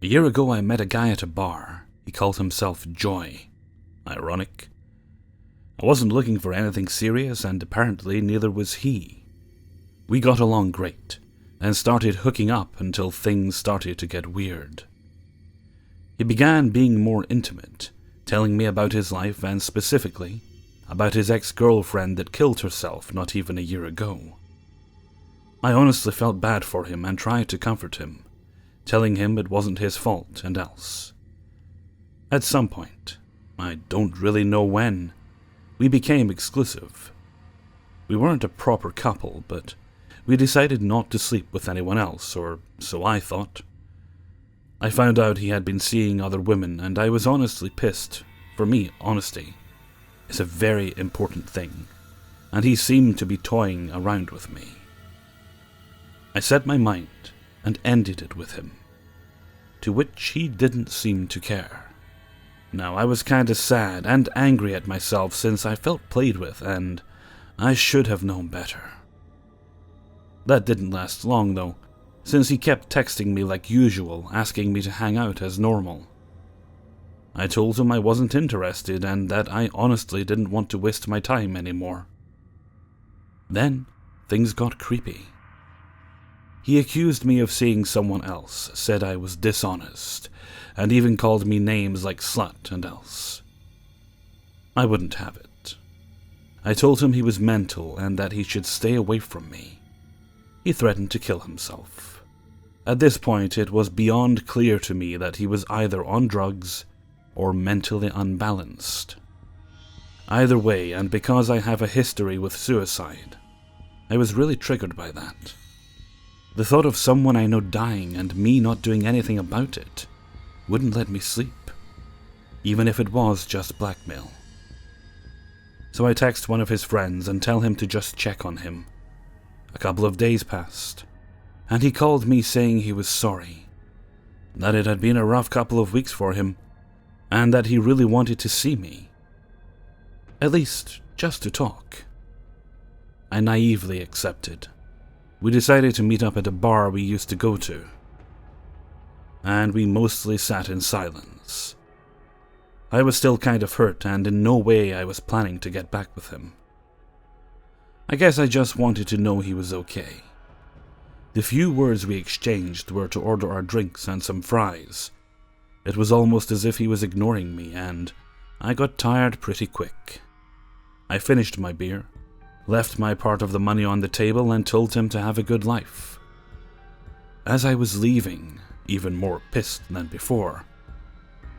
A year ago I met a guy at a bar. He called himself Joy. Ironic. I wasn't looking for anything serious, and apparently neither was he. We got along great, and started hooking up until things started to get weird. He began being more intimate, telling me about his life and specifically about his ex-girlfriend that killed herself not even a year ago. I honestly felt bad for him and tried to comfort him, telling him it wasn't his fault and else. At some point, I don't really know when, we became exclusive. We weren't a proper couple, but we decided not to sleep with anyone else, or so I thought. I found out he had been seeing other women, and I was honestly pissed. For me, honesty is a very important thing, and he seemed to be toying around with me. I set my mind and ended it with him, to which he didn't seem to care. Now, I was kinda sad and angry at myself since I felt played with, and I should have known better. That didn't last long, though, since he kept texting me like usual, asking me to hang out as normal. I told him I wasn't interested and that I honestly didn't want to waste my time anymore. Then, things got creepy. He accused me of seeing someone else, said I was dishonest, and even called me names like slut and else. I wouldn't have it. I told him he was mental and that he should stay away from me. He threatened to kill himself. At this point, it was beyond clear to me that he was either on drugs or mentally unbalanced. Either way, and because I have a history with suicide, I was really triggered by that. The thought of someone I know dying and me not doing anything about it wouldn't let me sleep, even if it was just blackmail. So I text one of his friends and tell him to just check on him. A couple of days passed, and he called me saying he was sorry, that it had been a rough couple of weeks for him, and that he really wanted to see me. At least, just to talk. I naively accepted. We decided to meet up at a bar we used to go to, and we mostly sat in silence. I was still kind of hurt, and in no way I was planning to get back with him. I guess I just wanted to know he was okay. The few words we exchanged were to order our drinks and some fries. It was almost as if he was ignoring me, and I got tired pretty quick. I finished my beer, left my part of the money on the table, and told him to have a good life. As I was leaving, even more pissed than before,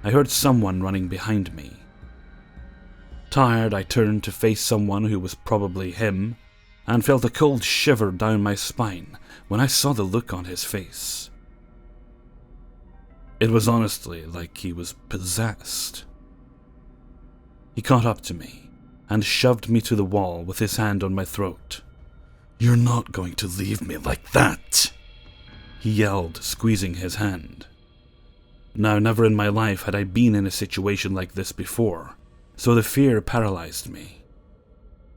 I heard someone running behind me. Tired, I turned to face someone who was probably him, and felt a cold shiver down my spine when I saw the look on his face. It was honestly like he was possessed. He caught up to me and shoved me to the wall with his hand on my throat. "You're not going to leave me like that," he yelled, squeezing his hand. Now, never in my life had I been in a situation like this before, so the fear paralyzed me.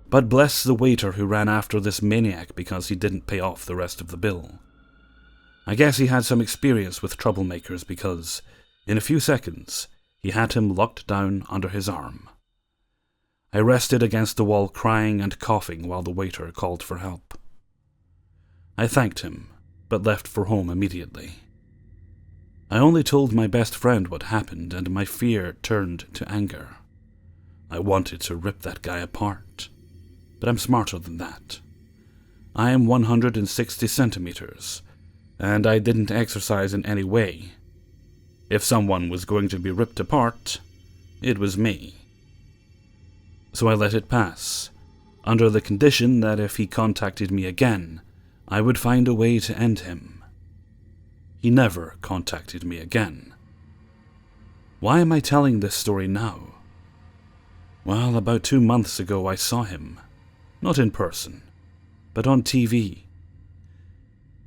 But bless the waiter who ran after this maniac because he didn't pay off the rest of the bill. I guess he had some experience with troublemakers because, in a few seconds, he had him locked down under his arm. I rested against the wall crying and coughing while the waiter called for help. I thanked him, but left for home immediately. I only told my best friend what happened, and my fear turned to anger. I wanted to rip that guy apart, but I'm smarter than that. I am 160 centimeters, and I didn't exercise in any way. If someone was going to be ripped apart, it was me. So I let it pass, under the condition that if he contacted me again, I would find a way to end him. He never contacted me again. Why am I telling this story now? Well, about 2 months ago I saw him. Not in person, but on TV.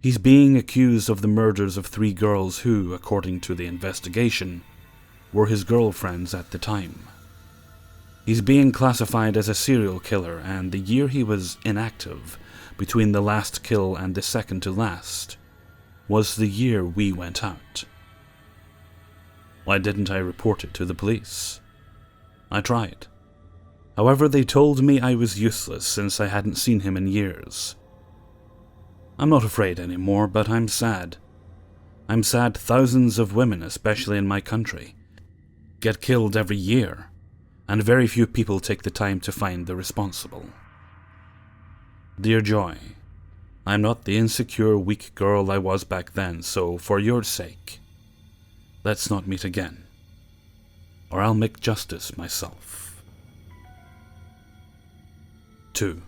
He's being accused of the murders of 3 girls who, according to the investigation, were his girlfriends at the time. He's being classified as a serial killer, and the year he was inactive, between the last kill and the second to last, was the year we went out. Why didn't I report it to the police? I tried. However, they told me I was useless since I hadn't seen him in years. I'm not afraid anymore, but I'm sad. I'm sad thousands of women, especially in my country, get killed every year, and very few people take the time to find the responsible. Dear Joy, I'm not the insecure, weak girl I was back then, so for your sake, let's not meet again, or I'll make justice myself. 2.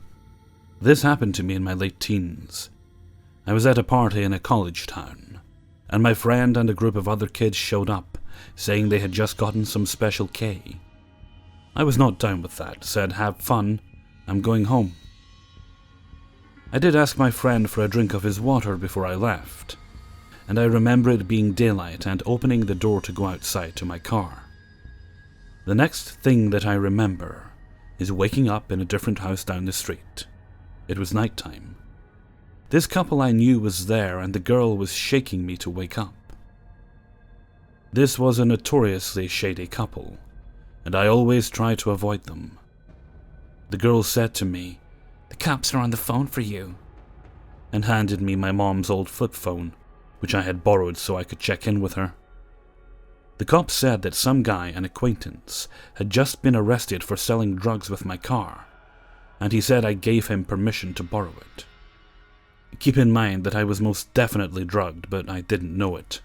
This happened to me in my late teens. I was at a party in a college town, and my friend and a group of other kids showed up, saying they had just gotten some Special K. I was not down with that, said, "Have fun, I'm going home." I did ask my friend for a drink of his water before I left, and I remember it being daylight and opening the door to go outside to my car. The next thing that I remember is waking up in a different house down the street. It was nighttime. This couple I knew was there, and the girl was shaking me to wake up. This was a notoriously shady couple, and I always tried to avoid them. The girl said to me, "The cops are on the phone for you," and handed me my mom's old flip phone, which I had borrowed so I could check in with her. The cops said that some guy, an acquaintance, had just been arrested for selling drugs with my car, and he said I gave him permission to borrow it. Keep in mind that I was most definitely drugged, but I didn't know it.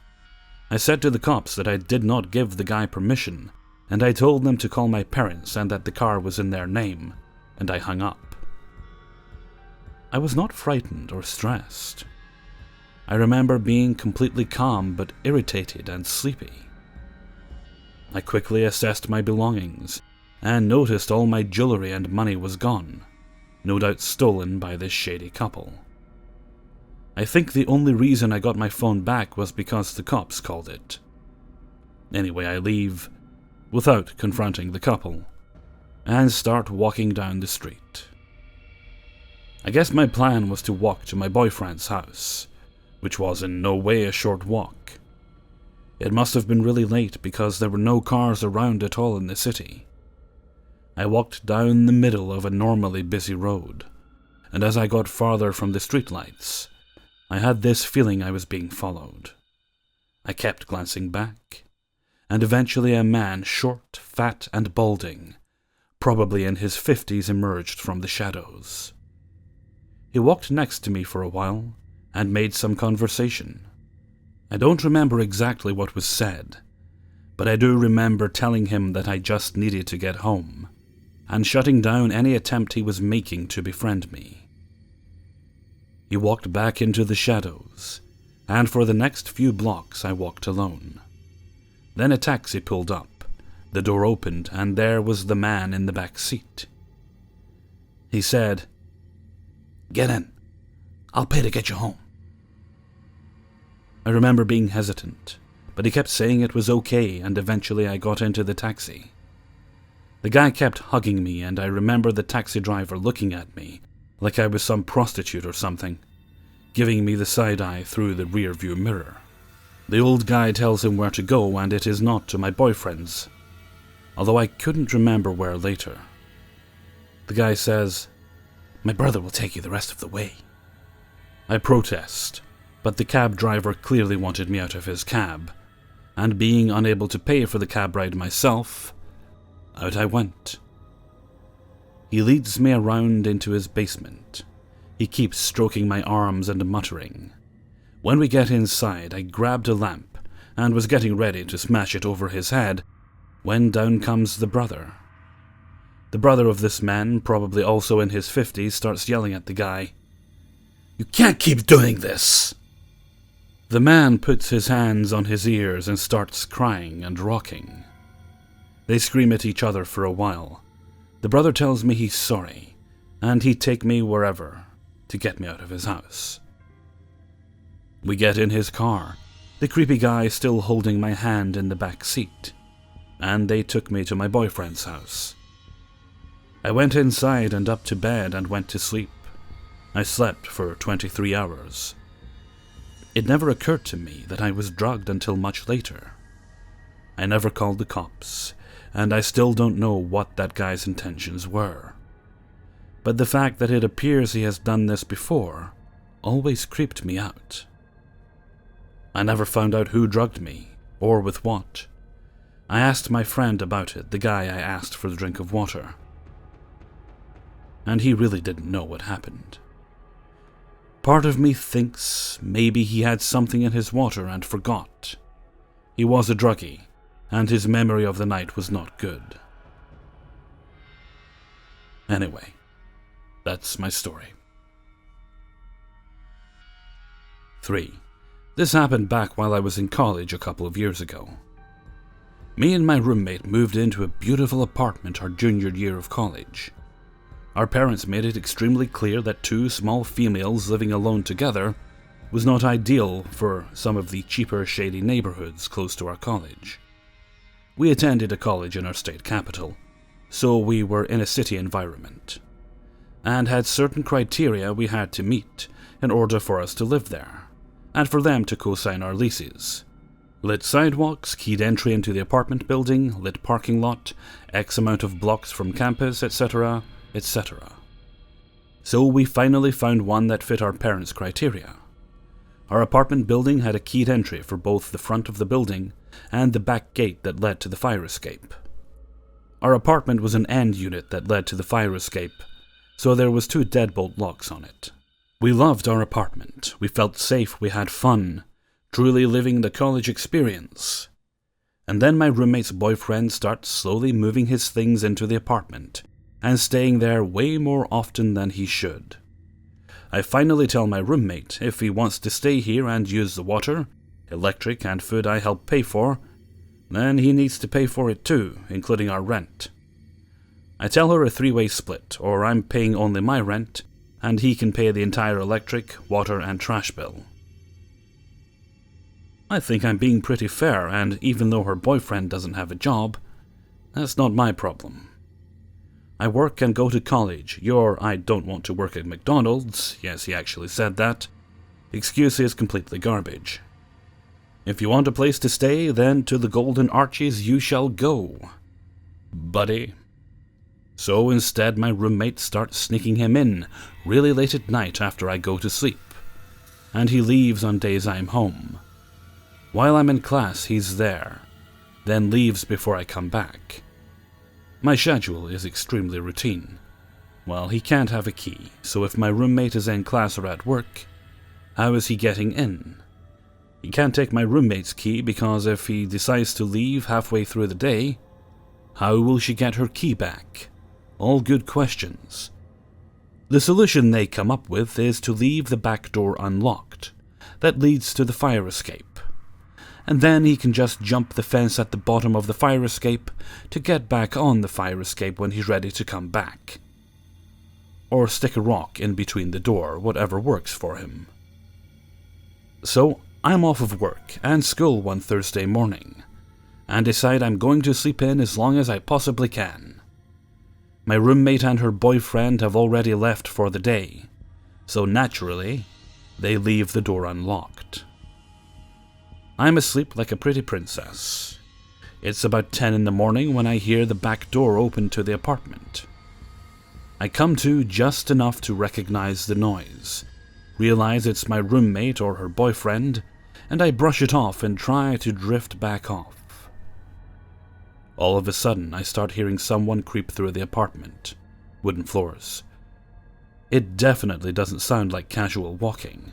I said to the cops that I did not give the guy permission, and I told them to call my parents and that the car was in their name, and I hung up. I was not frightened or stressed. I remember being completely calm but irritated and sleepy. I quickly assessed my belongings and noticed all my jewelry and money was gone, no doubt stolen by this shady couple. I think the only reason I got my phone back was because the cops called it. Anyway, I leave without confronting the couple and start walking down the street. I guess my plan was to walk to my boyfriend's house, which was in no way a short walk. It must have been really late because there were no cars around at all in the city. I walked down the middle of a normally busy road, and as I got farther from the streetlights, I had this feeling I was being followed. I kept glancing back, and eventually a man, short, fat, and balding, probably in his 50s, emerged from the shadows. He walked next to me for a while and made some conversation. I don't remember exactly what was said, but I do remember telling him that I just needed to get home, and shutting down any attempt he was making to befriend me. He walked back into the shadows, and for the next few blocks I walked alone. Then a taxi pulled up, the door opened, and there was the man in the back seat. He said, "Get in. I'll pay to get you home." I remember being hesitant, but he kept saying it was okay, and eventually I got into the taxi. The guy kept hugging me, and I remember the taxi driver looking at me like I was some prostitute or something, giving me the side eye through the rear-view mirror. The old guy tells him where to go, and it is not to my boyfriend's, although I couldn't remember where later. The guy says, "My brother will take you the rest of the way." I protest, but the cab driver clearly wanted me out of his cab, and being unable to pay for the cab ride myself, out I went. He leads me around into his basement. He keeps stroking my arms and muttering. When we get inside, I grabbed a lamp and was getting ready to smash it over his head when down comes the brother. The brother of this man, probably also in his 50s, starts yelling at the guy, "You can't keep doing this!" The man puts his hands on his ears and starts crying and rocking. They scream at each other for a while. The brother tells me he's sorry, and he'd take me wherever to get me out of his house. We get in his car, the creepy guy still holding my hand in the back seat, and they took me to my boyfriend's house. I went inside and up to bed and went to sleep. I slept for 23 hours. It never occurred to me that I was drugged until much later. I never called the cops, and I still don't know what that guy's intentions were. But the fact that it appears he has done this before always creeped me out. I never found out who drugged me, or with what. I asked my friend about it, the guy I asked for the drink of water. And he really didn't know what happened. Part of me thinks maybe he had something in his water and forgot. He was a druggie, and his memory of the night was not good. Anyway, that's my story. 3. This happened back while I was in college a couple of years ago. Me and my roommate moved into a beautiful apartment our junior year of college. Our parents made it extremely clear that 2 small females living alone together was not ideal for some of the cheaper, shady neighborhoods close to our college. We attended a college in our state capital, so we were in a city environment, and had certain criteria we had to meet in order for us to live there, and for them to co-sign our leases. Lit sidewalks, keyed entry into the apartment building, lit parking lot, X amount of blocks from campus, etc., etc. So we finally found one that fit our parents' criteria. Our apartment building had a keyed entry for both the front of the building and the back gate that led to the fire escape. Our apartment was an end unit that led to the fire escape, so there was 2 deadbolt locks on it. We loved our apartment. We felt safe, we had fun, truly living the college experience. And then my roommate's boyfriend starts slowly moving his things into the apartment and staying there way more often than he should. I finally tell my roommate if he wants to stay here and use the water, electric, and food I help pay for, then he needs to pay for it too, including our rent. I tell her a 3-way split, or I'm paying only my rent, and he can pay the entire electric, water, and trash bill. I think I'm being pretty fair, and even though her boyfriend doesn't have a job, that's not my problem. I work and go to college. I don't want to work at McDonald's, yes, he actually said that. Excuse is completely garbage. If you want a place to stay, then to the Golden Arches you shall go, buddy. So instead my roommate starts sneaking him in really late at night after I go to sleep, and he leaves on days I'm home. While I'm in class, he's there, then leaves before I come back. My schedule is extremely routine. Well, he can't have a key, so if my roommate is in class or at work, how is he getting in? He can't take my roommate's key because if he decides to leave halfway through the day, how will she get her key back? All good questions. The solution they come up with is to leave the back door unlocked. That leads to the fire escape. And then he can just jump the fence at the bottom of the fire escape to get back on the fire escape when he's ready to come back. Or stick a rock in between the door, whatever works for him. So, I'm off of work and school one Thursday morning, and decide I'm going to sleep in as long as I possibly can. My roommate and her boyfriend have already left for the day, so naturally, they leave the door unlocked. I'm asleep like a pretty princess. It's about 10 in the morning when I hear the back door open to the apartment. I come to just enough to recognize the noise, realize it's my roommate or her boyfriend, and I brush it off and try to drift back off. All of a sudden, I start hearing someone creep through the apartment. Wooden floors. It definitely doesn't sound like casual walking.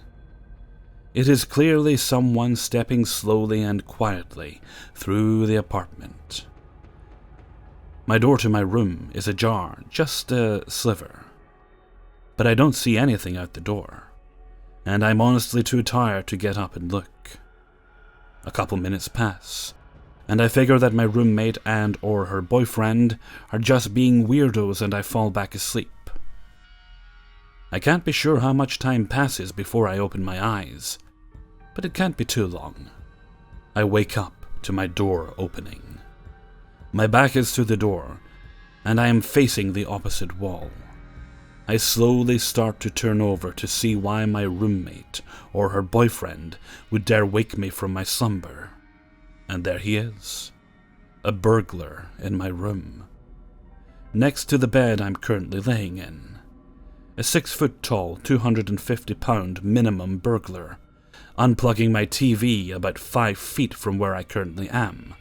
It is clearly someone stepping slowly and quietly through the apartment. My door to my room is ajar, just a sliver. But I don't see anything out the door, and I'm honestly too tired to get up and look. A couple minutes pass, and I figure that my roommate and or her boyfriend are just being weirdos and I fall back asleep. I can't be sure how much time passes before I open my eyes, but it can't be too long. I wake up to my door opening. My back is to the door, and I am facing the opposite wall. I slowly start to turn over to see why my roommate or her boyfriend would dare wake me from my slumber. And there he is, a burglar in my room. Next to the bed I'm currently laying in. A 6-foot-tall, 250-pound minimum burglar, unplugging my TV about 5 feet from where I currently am.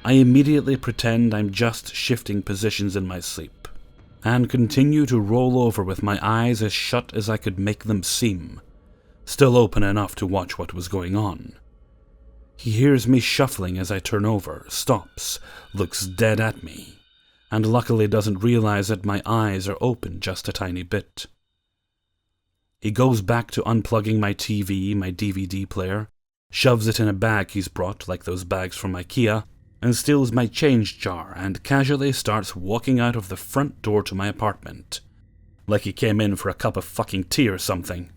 I immediately pretend I'm just shifting positions in my sleep, and continue to roll over with my eyes as shut as I could make them seem, still open enough to watch what was going on. He hears me shuffling as I turn over, stops, looks dead at me, and luckily doesn't realize that my eyes are open just a tiny bit. He goes back to unplugging my TV, my DVD player, shoves it in a bag he's brought, like those bags from IKEA, and steals my change jar and casually starts walking out of the front door to my apartment, like he came in for a cup of fucking tea or something.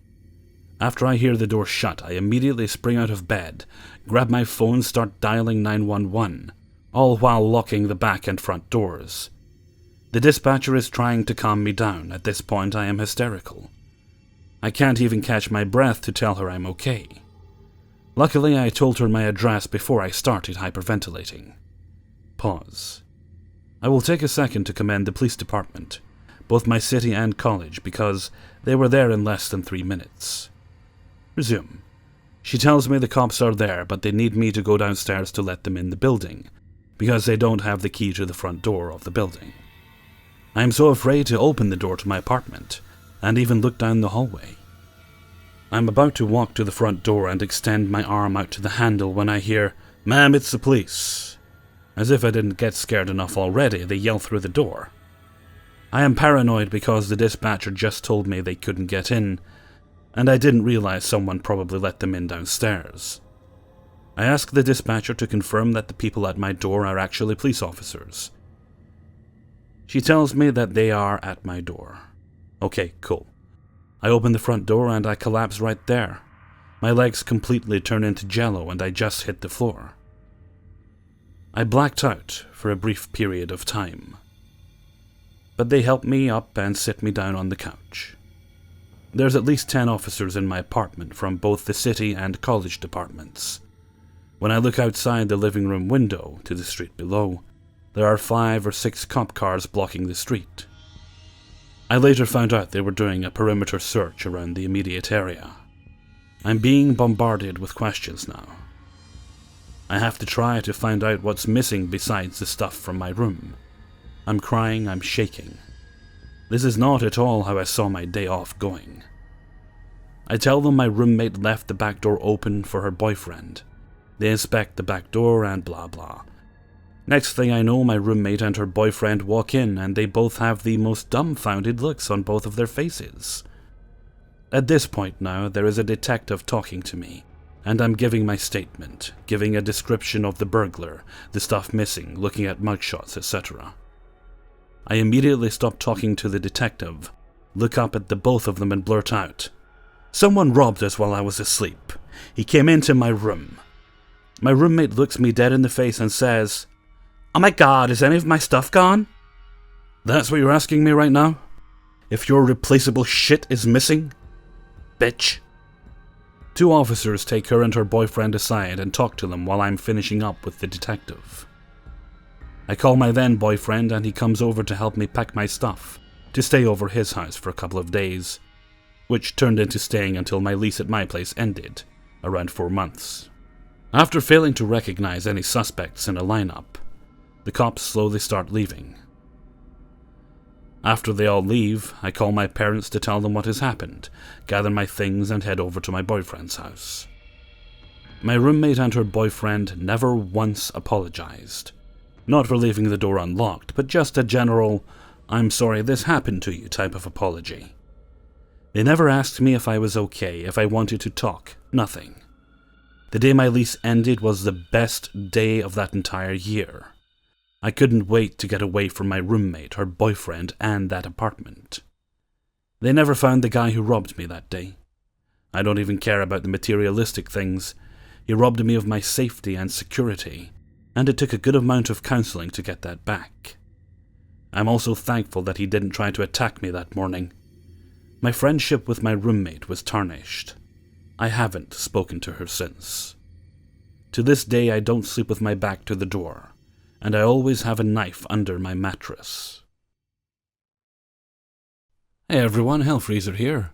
After I hear the door shut, I immediately spring out of bed, grab my phone, start dialing 911, all while locking the back and front doors. The dispatcher is trying to calm me down. At this point, I am hysterical. I can't even catch my breath to tell her I'm okay. Luckily, I told her my address before I started hyperventilating. Pause. I will take a second to commend the police department, both my city and college, because they were there in less than 3 minutes. Resume. She tells me the cops are there, but they need me to go downstairs to let them in the building, because they don't have the key to the front door of the building. I am so afraid to open the door to my apartment, and even look down the hallway. I'm about to walk to the front door and extend my arm out to the handle when I hear, "Ma'am, it's the police." As if I didn't get scared enough already, they yell through the door. I am paranoid because the dispatcher just told me they couldn't get in, and I didn't realize someone probably let them in downstairs. I ask the dispatcher to confirm that the people at my door are actually police officers. She tells me that they are at my door. Okay, cool. I open the front door and I collapse right there. My legs completely turn into jello and I just hit the floor. I blacked out for a brief period of time. But they help me up and sit me down on the couch. There's at least 10 officers in my apartment from both the city and college departments. When I look outside the living room window to the street below, there are 5 or 6 cop cars blocking the street. I later found out they were doing a perimeter search around the immediate area. I'm being bombarded with questions now. I have to try to find out what's missing besides the stuff from my room. I'm crying, I'm shaking. This is not at all how I saw my day off going. I tell them my roommate left the back door open for her boyfriend. They inspect the back door and blah blah. Next thing I know, my roommate and her boyfriend walk in and they both have the most dumbfounded looks on both of their faces. At this point now, there is a detective talking to me, and I'm giving my statement, giving a description of the burglar, the stuff missing, looking at mugshots, etc. I immediately stop talking to the detective, look up at the both of them and blurt out, "Someone robbed us while I was asleep. He came into my room." My roommate looks me dead in the face and says, "Oh my god, is any of my stuff gone?" That's what you're asking me right now? If your replaceable shit is missing? Bitch. 2 officers take her and her boyfriend aside and talk to them while I'm finishing up with the detective. I call my then boyfriend and he comes over to help me pack my stuff, to stay over his house for a couple of days, which turned into staying until my lease at my place ended, around 4 months. After failing to recognize any suspects in a lineup, the cops slowly start leaving. After they all leave, I call my parents to tell them what has happened, gather my things and head over to my boyfriend's house. My roommate and her boyfriend never once apologized. Not for leaving the door unlocked, but just a general, "I'm sorry this happened to you" type of apology. They never asked me if I was okay, if I wanted to talk, nothing. The day my lease ended was the best day of that entire year. I couldn't wait to get away from my roommate, her boyfriend, and that apartment. They never found the guy who robbed me that day. I don't even care about the materialistic things. He robbed me of my safety and security, and it took a good amount of counseling to get that back. I'm also thankful that he didn't try to attack me that morning. My friendship with my roommate was tarnished. I haven't spoken to her since. To this day, I don't sleep with my back to the door. and I always have a knife under my mattress. Hey everyone, Hellfreezer here,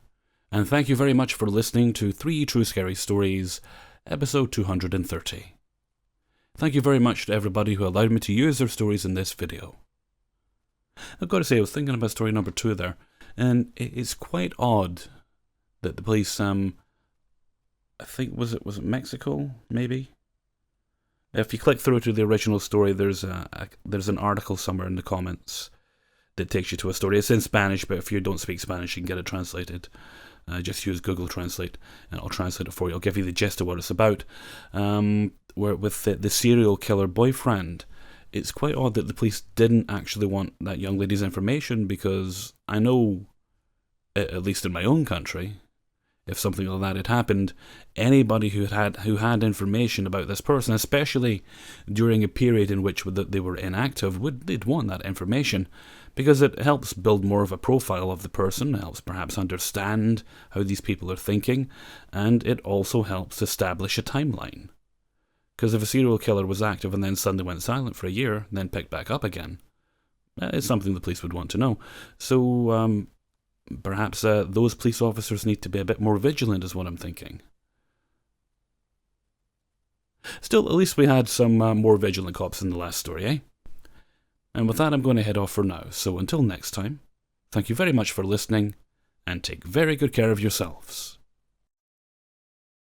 and thank you very much for listening to 3 True Scary Stories, episode 230. Thank you very much to everybody who allowed me to use their stories in this video. I've got to say, I was thinking about story number 2 there, and it's quite odd that the police, I think, was it Mexico, maybe? If you click through to the original story, there's an article somewhere in the comments that takes you to a story. It's in Spanish, but if you don't speak Spanish, you can get it translated. Just use Google Translate, and I'll translate it for you. I'll give you the gist of what it's about. Where with the serial killer boyfriend, it's quite odd that the police didn't actually want that young lady's information, because I know, at least in my own country, if something like that had happened, anybody who had information about this person, especially during a period in which they were inactive, they'd want that information, because it helps build more of a profile of the person, it helps perhaps understand how these people are thinking, and it also helps establish a timeline. Because if a serial killer was active and then suddenly went silent for a year, and then picked back up again, it's something the police would want to know. So, perhaps those police officers need to be a bit more vigilant, is what I'm thinking. Still, at least we had some more vigilant cops in the last story, eh? And with that, I'm going to head off for now. So until next time, thank you very much for listening, and take very good care of yourselves.